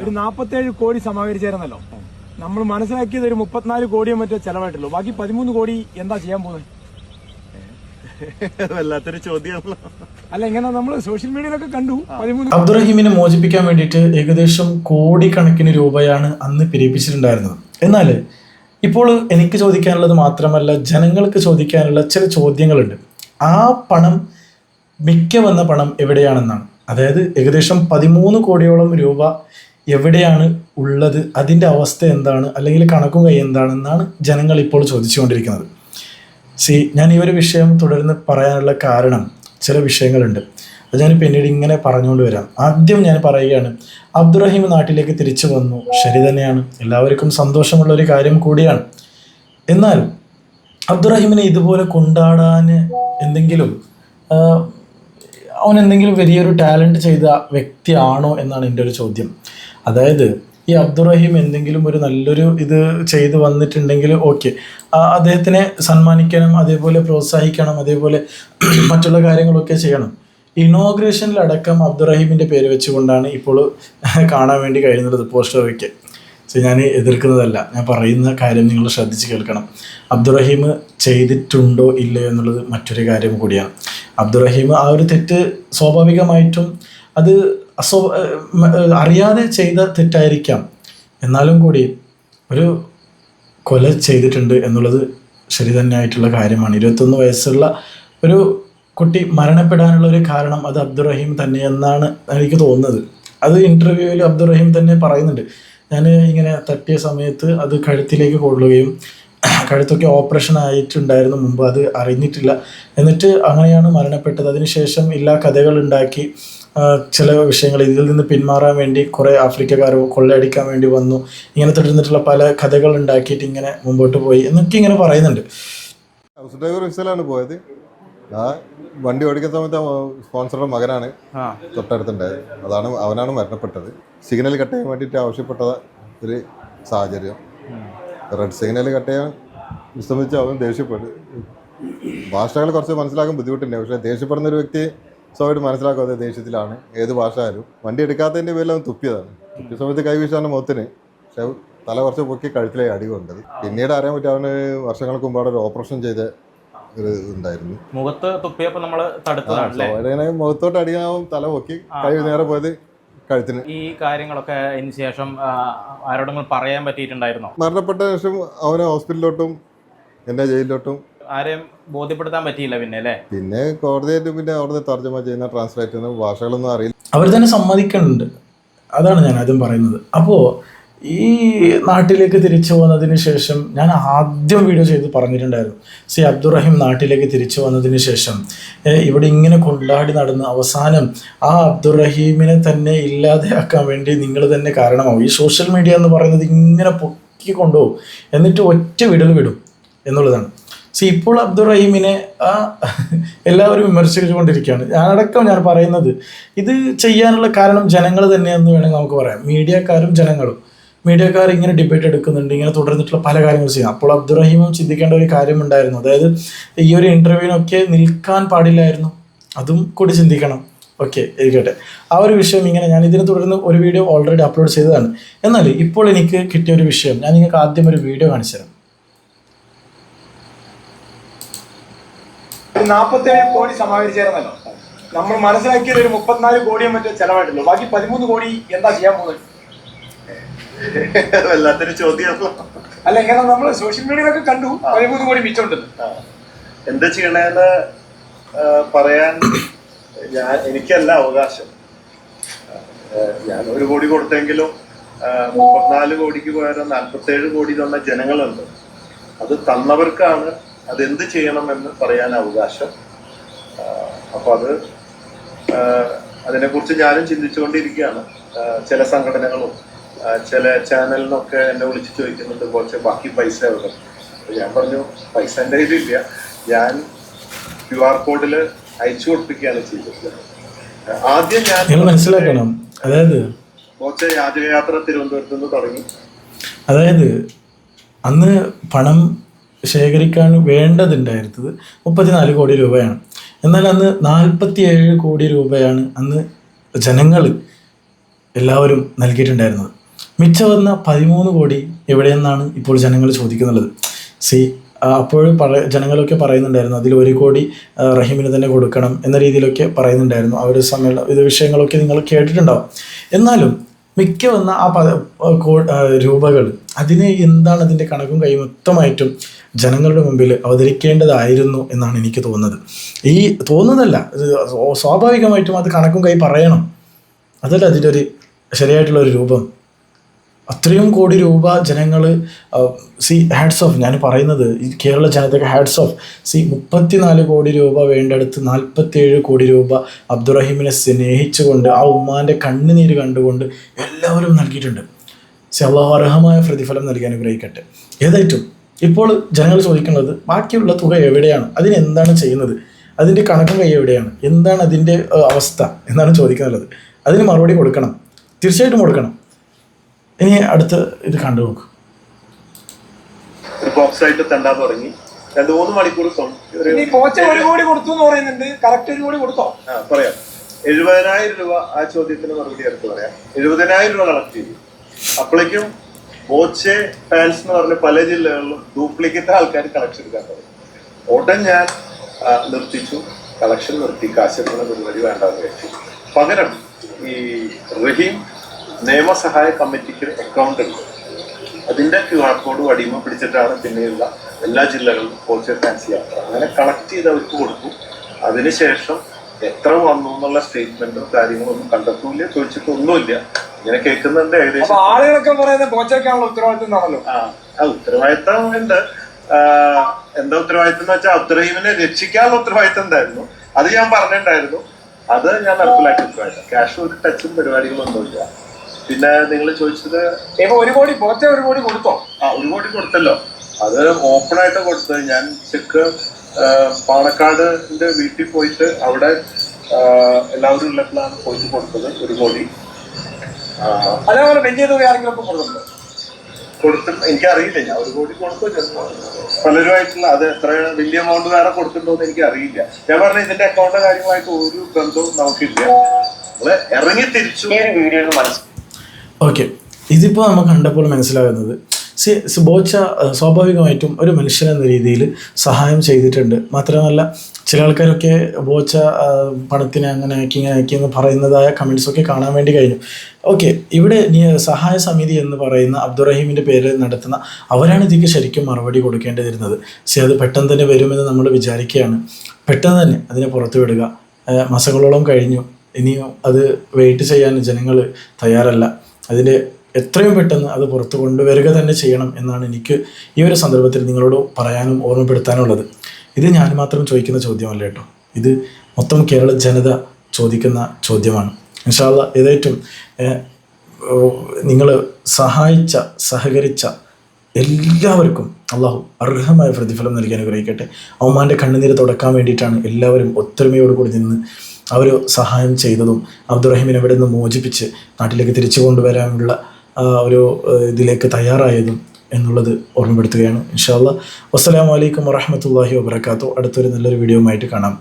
ഒരു 47 കോടി സമാഹരിച്ചായിരുന്നല്ലോ. നമ്മൾ മനസ്സിലാക്കിയത് ഒരു 34 കോടിയോ മറ്റോ ചെലവായിട്ടുള്ളൂ. ബാക്കി 13 കോടി എന്താ ചെയ്യാൻ പോകുന്നത്? വല്ലാത്തൊരു ചോദ്യമാണല്ലോ. അല്ല, ഇങ്ങനെ നമ്മൾ സോഷ്യൽ മീഡിയയിലൊക്കെ കണ്ടു. അബ്ദുറഹീമിനെ മോചിപ്പിക്കാൻ വേണ്ടിയിട്ട് ഏകദേശം കോടിക്കണക്കിന് രൂപയാണ് അന്ന് പിരിപ്പിച്ചിട്ടുണ്ടായിരുന്നത്. എന്നാൽ ഇപ്പോൾ എനിക്ക് ചോദിക്കാനുള്ളത് മാത്രമല്ല, ജനങ്ങൾക്ക് ചോദിക്കാനുള്ള ചില ചോദ്യങ്ങളുണ്ട്. ആ പണം, മിക്ക വന്ന പണം എവിടെയാണെന്നാണ്. അതായത് ഏകദേശം 13 കോടിയോളം രൂപ എവിടെയാണ് ഉള്ളത്, അതിൻ്റെ അവസ്ഥ എന്താണ്, അല്ലെങ്കിൽ കണക്കും കൈ എന്താണെന്നാണ് ജനങ്ങൾ ഇപ്പോൾ ചോദിച്ചുകൊണ്ടിരിക്കുന്നത്. ഞാൻ ഈ ഒരു വിഷയം തുടർന്ന് പറയാനുള്ള കാരണം ചില വിഷയങ്ങളുണ്ട്. അത് ഞാൻ പിന്നീട് ഇങ്ങനെ പറഞ്ഞുകൊണ്ട് വരാം. ആദ്യം ഞാൻ പറയുകയാണ്, അബ്ദുറഹീം നാട്ടിലേക്ക് തിരിച്ചു വന്നു, ശരി തന്നെയാണ്, എല്ലാവർക്കും സന്തോഷമുള്ള ഒരു കാര്യം കൂടിയാണ്. എന്നാൽ അബ്ദുറഹീമിനെ ഇതുപോലെ കൊണ്ടാടാൻ അവൻ എന്തെങ്കിലും വലിയൊരു ടാലൻറ്റ് ചെയ്ത വ്യക്തിയാണോ എന്നാണ് എൻ്റെ ഒരു ചോദ്യം. അതായത് ഈ അബ്ദുറഹീം എന്തെങ്കിലും ഒരു നല്ലൊരു ഇത് ചെയ്ത് വന്നിട്ടുണ്ടെങ്കിൽ ഓക്കെ, അദ്ദേഹത്തിനെ സന്മാനിക്കണം, അതേപോലെ പ്രോത്സാഹിക്കണം, അതേപോലെ മറ്റുള്ള കാര്യങ്ങളൊക്കെ ചെയ്യണം. ഇനോഗ്രേഷനിലടക്കം അബ്ദുറഹീമിൻ്റെ പേര് വെച്ചുകൊണ്ടാണ് ഇപ്പോൾ കാണാൻ വേണ്ടി കഴിയുന്നത് പോസ്റ്റർ വയ്ക്ക്. ഞാൻ എതിർക്കുന്നതല്ല, ഞാൻ പറയുന്ന കാര്യം നിങ്ങൾ ശ്രദ്ധിച്ച് കേൾക്കണം. അബ്ദുറഹീം ചെയ്തിട്ടുണ്ടോ ഇല്ലയോ എന്നുള്ളത് മറ്റൊരു കാര്യം കൂടിയാണ്. അബ്ദുറഹീം ആ ഒരു തെറ്റ് സ്വാഭാവികമായിട്ടും അത് അറിയാതെ ചെയ്ത തെറ്റായിരിക്കാം. എന്നാലും കൂടി ഒരു കൊല ചെയ്തിട്ടുണ്ട് എന്നുള്ളത് ശരി തന്നെയായിട്ടുള്ള കാര്യമാണ്. 21 വയസ്സുള്ള ഒരു കുട്ടി മരണപ്പെടാനുള്ള ഒരു കാരണം അത് അബ്ദുറഹീം തന്നെയെന്നാണ് എനിക്ക് തോന്നുന്നത്. അത് ഇൻ്റർവ്യൂവിൽ അബ്ദുറഹീം തന്നെ പറയുന്നുണ്ട്. ഞാൻ ഇങ്ങനെ തട്ടിയ സമയത്ത് അത് കഴുത്തിലേക്ക് കൊള്ളുകയും കഴുത്തൊക്കെ ഓപ്പറേഷൻ ആയിട്ടുണ്ടായിരുന്നു മുമ്പ്, അത് അറിഞ്ഞിട്ടില്ല, എന്നിട്ട് അങ്ങനെയാണ് മരണപ്പെട്ടത്. അതിനുശേഷം എല്ലാ കഥകൾ ഉണ്ടാക്കി ചില വിഷയങ്ങൾ ഇതിൽ നിന്ന് പിന്മാറാൻ വേണ്ടി കുറേ ആഫ്രിക്കക്കാർ കൊള്ളയടിക്കാൻ വേണ്ടി വന്നു, ഇങ്ങനെ തുടർന്നിട്ടുള്ള പല കഥകൾ ഉണ്ടാക്കിയിട്ട് ഇങ്ങനെ മുമ്പോട്ട് പോയി എന്നൊക്കെ ഇങ്ങനെ പറയുന്നുണ്ട്. ഹൗസ് ഡ്രൈവർ വിസയിലാണ് പോയത്. ആ വണ്ടി ഓടിക്കുന്ന സമയത്ത് സ്പോൺസറുടെ മകനാണ് തൊട്ടടുത്തുണ്ടായത്. അവനാണ് മരണപ്പെട്ടത്. സിഗ്നൽ കട്ട് ചെയ്യാൻ വേണ്ടിയിട്ട് ആവശ്യപ്പെട്ട ഒരു സാഹചര്യം. റെഡ് സിഗ്നൽ കട്ട് ചെയ്യാൻ വിശ്രമിച്ച് അവൻ ദേഷ്യപ്പെട്ടു. ഭാഷകൾ കുറച്ച് മനസ്സിലാക്കാൻ ബുദ്ധിമുട്ടുണ്ട്, പക്ഷേ ദേഷ്യപ്പെടുന്ന ഒരു വ്യക്തി സ്വയമായിട്ട് മനസ്സിലാക്കാതെ ദേഷ്യത്തിലാണ്. ഏത് ഭാഷ ആയാലും വണ്ടി എടുക്കാത്തതിൻ്റെ പേരിൽ അവൻ തുപ്പിയതാണ്. തുപ്പിയ സമയത്ത് കൈവീശാണ് മുഖത്തിന്, പക്ഷെ തല കുറച്ച് പൊക്കി കഴുത്തിലെ അടി കൊണ്ടത്. പിന്നീട് അറിയാൻ പറ്റും അവന് വർഷങ്ങൾക്ക് മുമ്പ് അവിടെ ഒരു ഓപ്പറേഷൻ ചെയ്ത ഒരു ഉണ്ടായിരുന്നു. മുഖത്ത് തുപ്പിയപ്പോൾ നമ്മൾ തടുത്തതാണ്. മുഖത്തോട്ട് അടിയാവും, തല പൊക്കി കൈ നേരെ പോയത് കഴുത്തിന്. ഈ കാര്യങ്ങളൊക്കെ അതിന് ശേഷം ആരോടെങ്കിലും പറയാൻ പറ്റിയിട്ടുണ്ടായിരുന്നോ? മരണപ്പെട്ട ശേഷം അവനെ ഹോസ്പിറ്റലിലോട്ടും എന്നെ ജയിലിലോട്ടും ആരെയും ബോധ്യപ്പെടുത്താൻ പറ്റിയില്ല. പിന്നെ കോടതിയായിട്ട് പിന്നെ അവിടുന്ന് തർജ്ജമ ചെയ്യുന്ന ട്രാൻസ്ലേറ്റ് ചെയ്യുന്ന ഭാഷകളൊന്നും അറിയില്ല. അവർ തന്നെ സമ്മതിക്കുന്നുണ്ട്, അതാണ് ഞാൻ ആദ്യം പറയുന്നത്. അപ്പോൾ ഈ നാട്ടിലേക്ക് തിരിച്ചു വന്നതിന് ശേഷം ഞാൻ ആദ്യം വീഡിയോ ചെയ്ത് പറഞ്ഞിട്ടുണ്ടായിരുന്നു, അബ്ദുറഹീം നാട്ടിലേക്ക് തിരിച്ചു വന്നതിന് ശേഷം ഇവിടെ ഇങ്ങനെ കൊണ്ടാടി നടന്ന് അവസാനം ആ അബ്ദുറഹീമിനെ തന്നെ ഇല്ലാതെയാക്കാൻ വേണ്ടി നിങ്ങൾ തന്നെ കാരണമാവും. ഈ സോഷ്യൽ മീഡിയ എന്ന് പറയുന്നത് ഇങ്ങനെ പൊക്കി കൊണ്ടുപോകും, എന്നിട്ട് ഒറ്റ വിടൽ വിടും എന്നുള്ളതാണ്. ഇപ്പോൾ അബ്ദുറഹീമിനെ എല്ലാവരും വിമർശിച്ചുകൊണ്ടിരിക്കുകയാണ്. ഞാൻ പറയുന്നത് ഇത് ചെയ്യാനുള്ള കാരണം ജനങ്ങൾ തന്നെയെന്ന് വേണമെങ്കിൽ നമുക്ക് പറയാം. മീഡിയക്കാർ ഇങ്ങനെ ഡിബേറ്റ് എടുക്കുന്നുണ്ട്, ഇങ്ങനെ തുടർന്നിട്ടുള്ള പല കാര്യങ്ങൾ ചെയ്യാം. അപ്പോൾ അബ്ദുറഹീമും ചിന്തിക്കേണ്ട ഒരു കാര്യമുണ്ടായിരുന്നു. അതായത് ഈ ഒരു ഇൻ്റർവ്യൂവിനൊക്കെ നിൽക്കാൻ പാടില്ലായിരുന്നു, അതും കൂടി ചിന്തിക്കണം. ഓക്കെ, ഇരിക്കട്ടെ. ആ ഒരു വിഷയം ഇങ്ങനെ ഞാൻ ഇതിനെ തുടർന്ന് ഒരു വീഡിയോ ഓൾറെഡി അപ്ലോഡ് ചെയ്തതാണ്. എന്നാൽ ഇപ്പോൾ എനിക്ക് കിട്ടിയ ഒരു വിഷയം ഞാൻ നിങ്ങൾക്ക് ആദ്യം ഒരു വീഡിയോ കാണിച്ചു തരാം. 47 കോടി സമാഹരിച്ചായിരുന്നല്ലോ. നമ്മൾ മനസ്സിലാക്കിയത് ഒരു 34 കോടിയോ മറ്റോ ചെലവായിട്ടുള്ളൂ. ബാക്കി 13 കോടി എന്താ ചെയ്യാൻ പോകുന്നത്? വല്ലാത്തൊരു ചോദ്യമാണല്ലോ. അല്ല, ഇങ്ങനെ നമ്മൾ സോഷ്യൽ മീഡിയയിലൊക്കെ കണ്ടു 13 കോടി മിച്ചമുണ്ടെന്ന്. എന്താ ചെയ്യണേന്ന് പറയാൻ എനിക്കല്ല അവകാശം. ഞാൻ 1 കോടി കൊടുത്തെങ്കിലും 34 കോടിക്ക് പകരം 47 കോടി തന്ന ജനങ്ങളുണ്ട്. അത് തന്നവർക്കാണ് അതെന്ത് ചെയ്യണമെന്ന് പറയാൻ അവകാശം. അപ്പോൾ അതിനെക്കുറിച്ച് ഞാനും ചിന്തിച്ചുകൊണ്ടിരിക്കുകയാണ്. ചില സംഘടനകളും ചില ചാനലിനൊക്കെ എന്നെ വിളിച്ച് ചോദിക്കുന്നുണ്ട്, കുറച്ച് ബാക്കി പൈസ എവിടെ? ഞാൻ പറഞ്ഞു, പൈസ എൻ്റെ കയ്യിലില്ല, ഞാൻ QR കോഡിൽ അയച്ചു കൊടുപ്പിക്കുകയാണ് ചെയ്തത്. ആദ്യം ഞാൻ മനസ്സിലാക്കണം, അതായത് കുറച്ച് യാചകയാത്ര തിരുവനന്തപുരത്ത് നിന്ന് തുടങ്ങി. അതായത് അന്ന് പണം ശേഖരിക്കാൻ വേണ്ടതുണ്ടായിരുന്നത് 34 കോടി രൂപയാണ്. എന്നാൽ അന്ന് 47 കോടി രൂപയാണ് അന്ന് ജനങ്ങൾ എല്ലാവരും നൽകിയിട്ടുണ്ടായിരുന്നത്. മിച്ചം വന്ന 13 കോടി എവിടെയെന്നാണ് ഇപ്പോൾ ജനങ്ങൾ ചോദിക്കുന്നുള്ളത്. അപ്പോൾ ജനങ്ങളൊക്കെ പറയുന്നുണ്ടായിരുന്നു അതിൽ 1 കോടി റഹീമിന് തന്നെ കൊടുക്കണം എന്ന രീതിയിലൊക്കെ പറയുന്നുണ്ടായിരുന്നു. ആ ഒരു ഇത് വിഷയങ്ങളൊക്കെ നിങ്ങൾ കേട്ടിട്ടുണ്ടാവും. എന്നാലും മിക്ക വന്ന ആ രൂപകൾ അതിന് എന്താണ് അതിൻ്റെ കണക്കും കൈ മൊത്തമായിട്ടും ജനങ്ങളുടെ മുമ്പിൽ അവതരിക്കേണ്ടതായിരുന്നു എന്നാണ് എനിക്ക് തോന്നുന്നത്. ഈ തോന്നുന്നതല്ല, സ്വാഭാവികമായിട്ടും അത് കണക്കും കൈ പറയണം. അതല്ല അതിൻ്റെ ഒരു ശരിയായിട്ടുള്ള ഒരു രൂപം. അത്രയും കോടി രൂപ ജനങ്ങൾ ഹാഡ്സ് ഓഫ്, ഞാൻ പറയുന്നത് ഈ കേരള ജനതയ്ക്ക് ഹാഡ്സ് ഓഫ്. 34 കോടി രൂപ വേണ്ടടുത്ത് 47 കോടി രൂപ അബ്ദുറഹീമിനെ സ്നേഹിച്ചുകൊണ്ട് ആ ഉമ്മാൻ്റെ കണ്ണുനീര് കണ്ടുകൊണ്ട് എല്ലാവരും നൽകിയിട്ടുണ്ട്. അള്ളാഹു അർഹമായ പ്രതിഫലം നൽകി അനുഗ്രഹിക്കട്ടെ. ഏതായിട്ടും ഇപ്പോൾ ജനങ്ങൾ ചോദിക്കുന്നത് ബാക്കിയുള്ള തുക എവിടെയാണ്, അതിനെന്താണ് ചെയ്യുന്നത്, അതിൻ്റെ കണക്കും കൈ എവിടെയാണ്, എന്താണ് അതിൻ്റെ അവസ്ഥ എന്നാണ് ചോദിക്കുന്നത്. അതിന് മറുപടി കൊടുക്കണം, തീർച്ചയായിട്ടും കൊടുക്കണം. ഇനി അടുത്ത ഇത് കണ്ടു നോക്കും. ഒരു ബോക്സ് ആയിട്ട് തണ്ടാൻ തുടങ്ങി 2-3 മണിക്കൂർ കോച്ച് 1 കോടി കൊടുത്തു എന്ന് പറയുന്നുണ്ട്. കറക്റ്റ് 1 കോടി കൊടുത്തോ? പറയാം. 70,000 രൂപ ആ ചോദ്യത്തിന് മറുപടി എടുത്ത് പറയാം. 70,000 രൂപ കളക്ട് ചെയ്തു. അപ്പോഴേക്കും ബോച്ചെ ഫാൻസ് എന്ന് പറഞ്ഞ പല ജില്ലകളിലും ഡ്യൂപ്ലിക്കേറ്റ് ആൾക്കാർ കളക്ഷൻ എടുക്കാൻ തുടങ്ങി. ഉടൻ ഞാൻ നിർത്തിച്ചു, കളക്ഷൻ നിർത്തി, കാശെടുക്കുന്ന പരിപാടി വേണ്ടെന്ന് വെച്ചു. പകരം ഈ റഹീം നിയമസഹായ കമ്മിറ്റിക്ക് അക്കൗണ്ട് ഉണ്ട്. അതിന്റെ QR കോഡ് അടിമ പിടിച്ചിട്ടാണ് പിന്നെയുള്ള എല്ലാ ജില്ലകളിലും ബോച്ചെ ഫാൻസി യാത്ര അങ്ങനെ കളക്ട് ചെയ്ത് അവർക്ക് കൊടുത്തു. അതിനുശേഷം എത്ര വന്നു എന്നുള്ള സ്റ്റേറ്റ്മെന്റും കാര്യങ്ങളൊന്നും കണ്ടെത്തൂല്ല, ചോദിച്ചിട്ടൊന്നുമില്ല. ഇങ്ങനെ കേൾക്കുന്നുണ്ട്. ഏകദേശം ആളുകളൊക്കെ പറയുന്നത് ബോച്ചയ്ക്കാണല്ലോ ഉത്തരവാദിത്വം എന്നാണല്ലോ. ഉത്തരവാദിത്തം ഉണ്ട്. എന്താ ഉത്തരവാദിത്തം എന്ന് വെച്ചാൽ അബ്ദുറഹീമിനെ രക്ഷിക്കാനുള്ള ഉത്തരവാദിത്തം ഉണ്ടായിരുന്നു. അത് ഞാൻ പറഞ്ഞിട്ടുണ്ടായിരുന്നു. അത് ഞാൻ നടപ്പിലാക്കി ഉത്തരവാദിത്തം. ക്യാഷ് ഒരു ടച്ചും പരിപാടികളൊന്നുമില്ല. പിന്നെ നിങ്ങൾ ചോദിച്ചത് 1 കോടി ബോച്ചെ 1 കോടി കൊടുത്തോ? 1 കോടി കൊടുത്തല്ലോ. അത് ഓപ്പൺ ആയിട്ട് കൊടുത്തത്. ഞാൻ ചെക്ക് പാണക്കാടിന്റെ വീട്ടിൽ പോയിട്ട് അവിടെ എല്ലാവരും ഉള്ളപ്പോഴാണ് പോയിട്ട് കൊടുത്തത് 1 കോടി. അതേപോലെ വലിയ തുക ആരെങ്കിലും കൊടുത്തിട്ടുണ്ടോ? എനിക്കറിയില്ല. ഞാൻ 1 കോടി കൊടുത്തു പലരുമായിട്ടുള്ള. അത് എത്ര വലിയ എമൗണ്ട് വേറെ കൊടുത്തിട്ടുണ്ടോ എന്ന് എനിക്ക് അറിയില്ല. ഞാൻ പറഞ്ഞ ഇതിന്റെ അക്കൗണ്ട് കാര്യങ്ങളായിട്ട് ഒരു ബന്ധവും നമുക്കില്ല. നമ്മള് ഇറങ്ങി തിരിച്ചു വീഡിയോയിൽ മനസ്സിലാക്കി. ഓക്കെ, ഇതിപ്പോൾ നമുക്ക് കണ്ടപ്പോൾ മനസ്സിലാകുന്നത് ബോച്ച സ്വാഭാവികമായിട്ടും ഒരു മനുഷ്യൻ എന്ന രീതിയിൽ സഹായം ചെയ്തിട്ടുണ്ട്. മാത്രമല്ല ചില ആൾക്കാരൊക്കെ ബോച്ച പണത്തിനെ അങ്ങനെ ആക്കി ഇങ്ങനെ ആക്കി എന്ന് പറയുന്നതായ കമൻസൊക്കെ കാണാൻ വേണ്ടി കഴിഞ്ഞു. ഓക്കെ, ഇവിടെ സഹായ സമിതി എന്ന് പറയുന്ന അബ്ദുറഹീമിൻ്റെ പേരിൽ നടത്തുന്ന അവരാണ് ഇതിക്ക് ശരിക്കും മറുപടി കൊടുക്കേണ്ടിയിരുന്നത്. അത് പെട്ടെന്ന് തന്നെ വരുമെന്ന് നമ്മൾ വിചാരിക്കുകയാണ്. പെട്ടെന്ന് തന്നെ അതിനെ പുറത്തു വിടുക. മാസങ്ങളോളം കഴിഞ്ഞു, ഇനിയും അത് വെയിറ്റ് ചെയ്യാൻ ജനങ്ങൾ തയ്യാറല്ല. അതിൻ്റെ എത്രയും പെട്ടെന്ന് അത് പുറത്തു കൊണ്ടുവരിക തന്നെ ചെയ്യണം എന്നാണ് എനിക്ക് ഈ ഒരു സന്ദർഭത്തിൽ നിങ്ങളോട് പറയാനും ഓർമ്മപ്പെടുത്താനുള്ളത്. ഇത് ഞാൻ മാത്രം ചോദിക്കുന്ന ചോദ്യമല്ല കേട്ടോ, ഇത് മൊത്തം കേരള ജനത ചോദിക്കുന്ന ചോദ്യമാണ്. ഇൻഷാ അല്ലാഹ് ഏതായിട്ടും നിങ്ങൾ സഹായിച്ച സഹകരിച്ച എല്ലാവർക്കും അള്ളാഹു അർഹമായ പ്രതിഫലം നൽകി അനുഗ്രഹിക്കട്ടെ. ഉമ്മാൻ്റെ കണ്ണുനീര് തുടക്കാൻ വേണ്ടിയിട്ടാണ് എല്ലാവരും ഒത്തൊരുമയോട് കൂടി നിന്ന് അവർ സഹായം ചെയ്തതും അബ്ദുറഹീമിനെ ഇവിടെ നിന്ന് മോചിപ്പിച്ച് നാട്ടിലേക്ക് തിരിച്ചു കൊണ്ടുവരാനുള്ള ഒരു ഇതിലേക്ക് തയ്യാറായതും എന്നുള്ളത് ഓർമ്മപ്പെടുത്തുകയാണ്. ഇൻഷാ അല്ലാഹ്. വസ്സലാമു അലൈക്കും വറഹ്മത്തുള്ളാഹി വബറകാതുഹു. അടുത്തൊരു നല്ലൊരു വീഡിയോയുമായിട്ട് കാണാം.